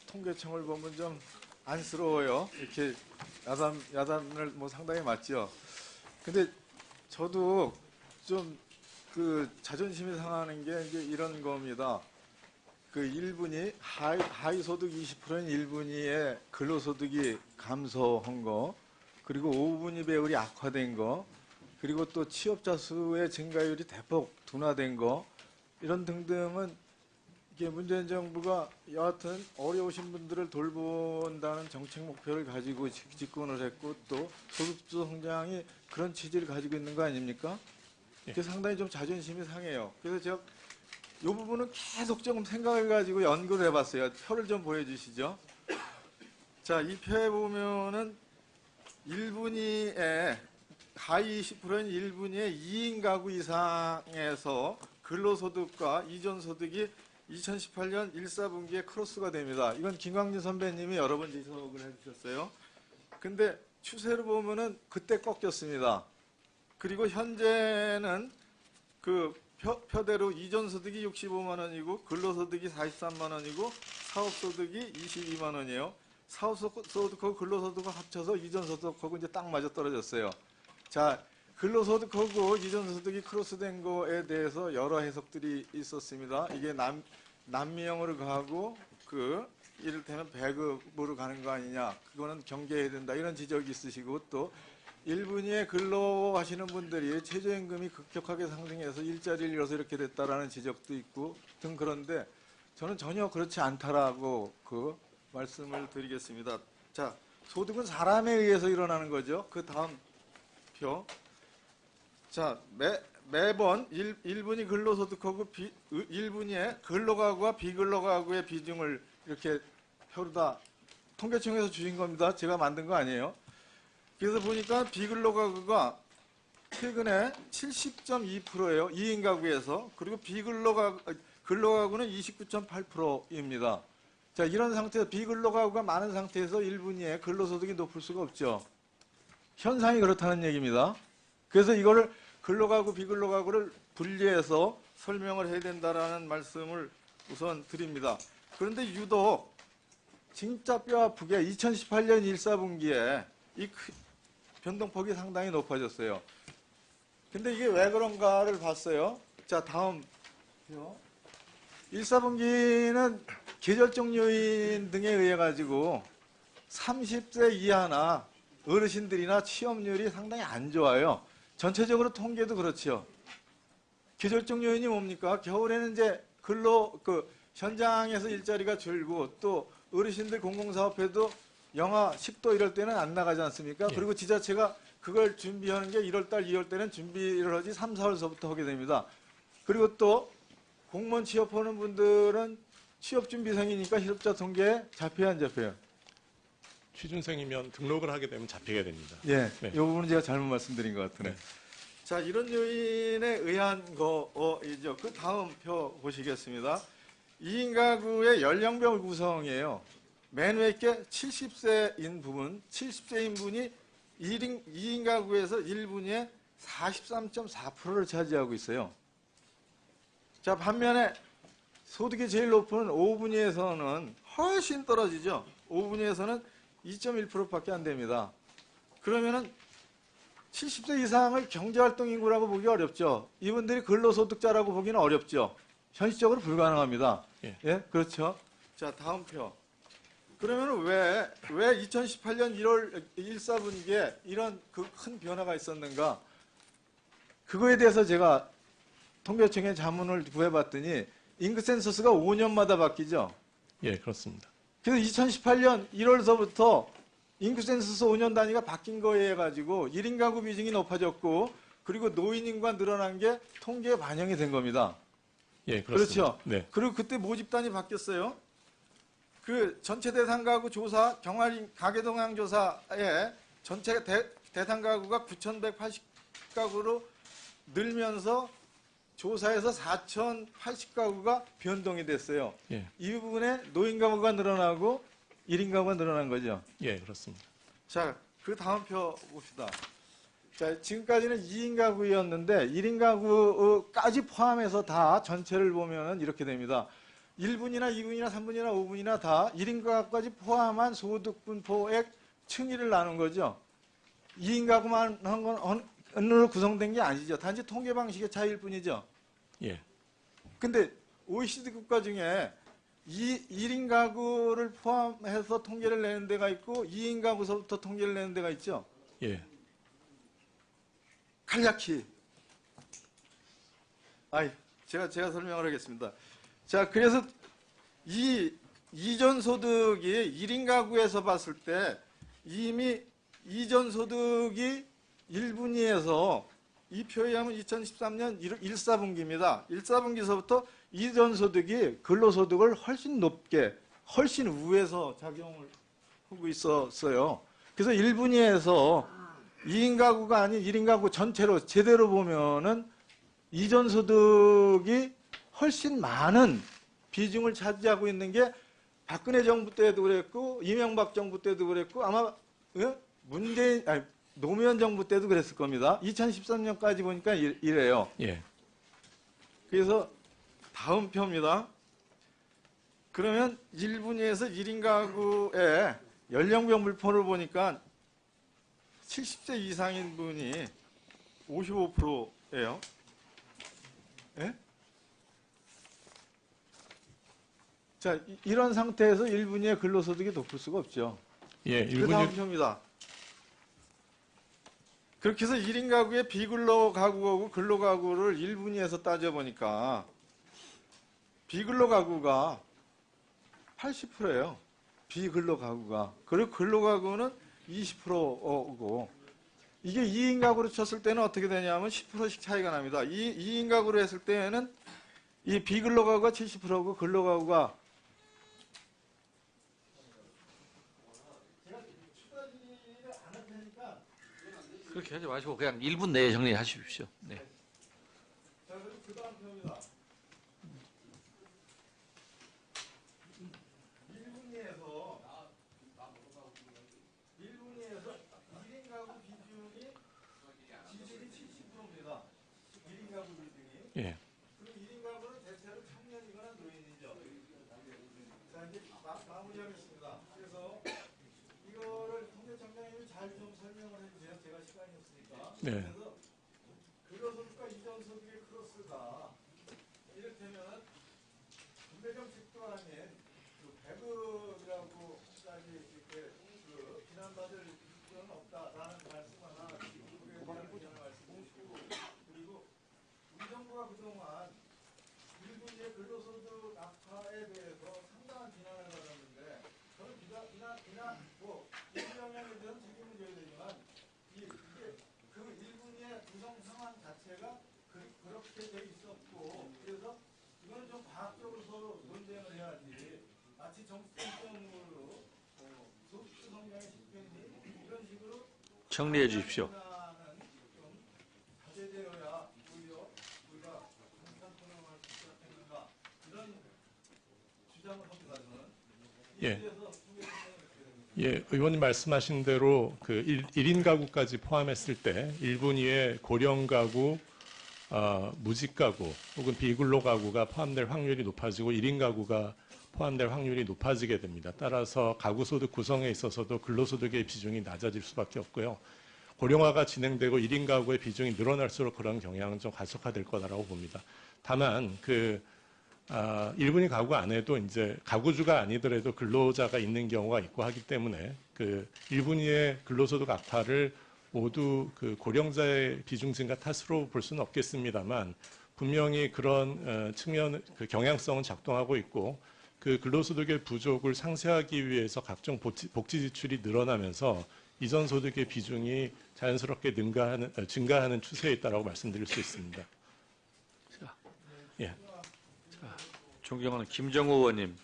통계청을 보면 좀 안쓰러워요. 이렇게 야단을 뭐 상당히 맞죠. 근데 저도 좀 그 자존심이 상하는 게 이제 이런 겁니다. 그 1분위 하위 소득 20%인 1분위의 근로소득이 감소한 거, 그리고 5분위 배율이 악화된 거, 그리고 또 취업자 수의 증가율이 대폭 둔화된 거, 이런 등등은 이게 문재인 정부가 여하튼 어려우신 분들을 돌본다는 정책 목표를 가지고 집권을 했고, 또 소득주 성장이 그런 취지를 가지고 있는 거 아닙니까? 그게 상당히 좀 자존심이 상해요. 그래서 제가 이 부분은 계속 조금 생각을 가지고 연구를 해봤어요. 표를 좀 보여주시죠. 자, 이 표에 보면은 1분위에 하위 20%인 1분위의 2인 가구 이상에서 근로소득과 이전소득이 2018년 1, 4분기에 크로스가 됩니다. 이건 김광진 선배님이 여러 번 지적을 해주셨어요. 근데 추세를 보면은 그때 꺾였습니다. 그리고 현재는 그 표대로 이전소득이 65만 원이고 근로소득이 43만 원이고 사업소득이 22만 원이에요. 사업소득하고 근로소득을 합쳐서 이전소득하고 이제 딱 맞아 떨어졌어요. 자, 근로소득하고 이전소득이 크로스된 거에 대해서 여러 해석들이 있었습니다. 이게 남미형으로 가고 이를테면 배급으로 가는 거 아니냐, 그거는 경계해야 된다, 이런 지적이 있으시고, 또 1분위에 근로하시는 분들이 최저임금이 급격하게 상승해서 일자리를 잃어서 이렇게 됐다라는 지적도 있고 등. 그런데 저는 전혀 그렇지 않다라고 말씀을 드리겠습니다. 자, 소득은 사람에 의해서 일어나는 거죠. 그 다음 표. 자, 매번 1분위 근로소득하고 1분위의 근로가구와 비근로가구의 비중을 이렇게 표로 다 통계청에서 주신 겁니다. 제가 만든 거 아니에요. 그래서 보니까 비근로가구가 최근에 70.2%예요. 2인 가구에서. 그리고 근로가구는 29.8%입니다. 자, 이런 상태에서 비근로가구가 많은 상태에서 1분위에 근로소득이 높을 수가 없죠. 현상이 그렇다는 얘기입니다. 그래서 이거를 근로가구, 비근로가구를 분리해서 설명을 해야 된다라는 말씀을 우선 드립니다. 그런데 유독 진짜 뼈 아프게 2018년 1, 4분기에 이 변동폭이 상당히 높아졌어요. 근데 이게 왜 그런가를 봤어요. 자, 다음 표. 1, 4분기는 계절적 요인 등에 의해 가지고 30세 이하나 어르신들이나 취업률이 상당히 안 좋아요. 전체적으로 통계도 그렇죠. 계절적 요인이 뭡니까? 겨울에는 이제 현장에서 일자리가 줄고, 또 어르신들 공공사업회도 영하 10도 이럴 때는 안 나가지 않습니까? 예. 그리고 지자체가 그걸 준비하는 게 1월달, 2월달에는 준비를 하지 3, 4월서부터 하게 됩니다. 그리고 또 공무원 취업하는 분들은 취업준비생이니까 실업자 통계에 잡혀야 안 잡혀요? 취준생이면 등록을 하게 되면 잡히게 됩니다. 예, 네. 이 부분은 제가 잘못 말씀드린 것 같으네. 네. 자, 이런 요인에 의한 거이죠. 그 다음 표 보시겠습니다. 2인 가구의 연령별 구성이에요. 맨 위에 게 70세인 부분, 70세인 분이 2인 가구에서 1분위에 43.4%를 차지하고 있어요. 자, 반면에 소득이 제일 높은 5분위에서는 훨씬 떨어지죠. 5분위에서는 2.1%밖에 안 됩니다. 그러면은 70세 이상을 경제활동 인구라고 보기 어렵죠. 이분들이 근로소득자라고 보기는 어렵죠. 현실적으로 불가능합니다. 예, 그렇죠. 자, 다음 표. 그러면 왜 2018년 1월 1, 4분기에 이런 큰 변화가 있었는가? 그거에 대해서 제가 통계청에 자문을 구해봤더니 인구 센서스가 5년마다 바뀌죠. 예, 그렇습니다. 그래서 2018년 1월서부터 인구 센서스 5년 단위가 바뀐 거에 가지고 1인 가구 비중이 높아졌고, 그리고 노인 인구가 늘어난 게 통계에 반영이 된 겁니다. 예, 그렇습니다. 그렇죠. 네. 그리고 그때 모집단이 바뀌었어요. 그 전체 대상 가구 조사, 경활 가계동향 조사에 전체 대상 가구가 9,180가구로 늘면서 조사에서 4,080가구가 변동이 됐어요. 예. 이 부분에 노인 가구가 늘어나고 1인 가구가 늘어난 거죠. 예, 그렇습니다. 자, 그 다음 표 봅시다. 자, 지금까지는 2인 가구였는데 1인 가구까지 포함해서 다 전체를 보면 이렇게 됩니다. 1분이나 2분이나 3분이나 5분이나 다 1인 가구까지 포함한 소득분포액 층위를 나눈 거죠. 2인 가구만 한 건 어느 구성된 게 아니죠. 단지 통계 방식의 차이일 뿐이죠. 예. 근데 OECD 국가 중에 1인 가구를 포함해서 통계를 내는 데가 있고 2인 가구서부터 통계를 내는 데가 있죠. 예. 간략히. 제가 설명을 하겠습니다. 자, 그래서 이전 소득이 1인 가구에서 봤을 때 이미 이전 소득이 1분위에서 이 표에 하면 2013년 1사분기입니다. 1사분기서부터 이전 소득이 근로소득을 훨씬 높게, 훨씬 우에서 작용을 하고 있었어요. 그래서 1분위에서 2인 가구가 아닌 1인 가구 전체로 제대로 보면은 이전 소득이 훨씬 많은 비중을 차지하고 있는 게 박근혜 정부 때도 그랬고 이명박 정부 때도 그랬고 아마 노무현 정부 때도 그랬을 겁니다. 2013년까지 보니까 이래요. 예. 그래서 다음 표입니다. 그러면 1분위에서 1인 가구의 연령별 물포를 보니까 70세 이상인 분이 55%예요. 예? 자, 이런 상태에서 1분위의 근로소득이 높을 수가 없죠. 예. 그 다음 표입니다. 그렇게 해서 1인 가구의 비근로 가구하고 근로 가구를 1분위에서 따져보니까 비근로 가구가 80%예요. 비근로 가구가. 그리고 근로 가구는 20%고 이게 2인 가구로 쳤을 때는 어떻게 되냐면 10%씩 차이가 납니다. 2인 가구로 했을 때는 이 비근로 가구가 70%고 근로 가구가 그렇게 하지 마시고 그냥 1분 내에 정리하십시오. 네. 자, 그리고 그 다음 표입니다. 1분위에서 1인 가구 비중이 70%입니다. 1인 가구 비중이. 예. 그리고 1인 가구는 대체로 청년이거나 노인이죠. 자, 이제 마무리하겠습니다. 그래서 이거를 통계청장님이 잘 좀 설명을 해주세요. 제가 시간이 없으니까. 네. 그래서 근로소득과 이전소득의 크로스가 이를테면 군대정책도 아닌 배급이라고까지 이렇게 비난받을 필요는 없다라는 말씀 하나 말씀이시고 그리고 우리 정부가 그동안 일부의 근로소득 악화에 대해서 상당한 비난을 받았는데 저는 비난 일부영향에 대한 책임을 져야 되지만 이게 그 일부의 구성 상황 자체가 그렇게 돼 있었고 그래서 이거는 좀 과학적으로 서로 논쟁을 해야지 마치 정치성으로 소득 성장의 실패니 이런 식으로 정리해 주십시오. 좀 자제되어야 오히려 우리가 정상토론할 수 있지 않겠는가 이런 주장을 합니다. 저는 예. 이에 대해서 예, 의원님 말씀하신 대로 그 1인 가구까지 포함했을 때 1분위에 고령 가구, 무직 가구 혹은 비근로 가구가 포함될 확률이 높아지고 1인 가구가 포함될 확률이 높아지게 됩니다. 따라서 가구 소득 구성에 있어서도 근로소득의 비중이 낮아질 수밖에 없고요. 고령화가 진행되고 1인 가구의 비중이 늘어날수록 그런 경향은 좀 가속화될 거다라고 봅니다. 다만 1분위 가구 안에도 이제 가구주가 아니더라도 근로자가 있는 경우가 있고 하기 때문에 그 1분위의 근로소득 악화를 모두 그 고령자의 비중 증가 탓으로 볼 수는 없겠습니다만 분명히 그런 측면 그 경향성은 작동하고 있고 그 근로소득의 부족을 상쇄하기 위해서 각종 복지 지출이 늘어나면서 이전 소득의 비중이 자연스럽게 증가하는 추세에 있다라고 말씀드릴 수 있습니다. 자, 예. 존경하는 김정우 의원님.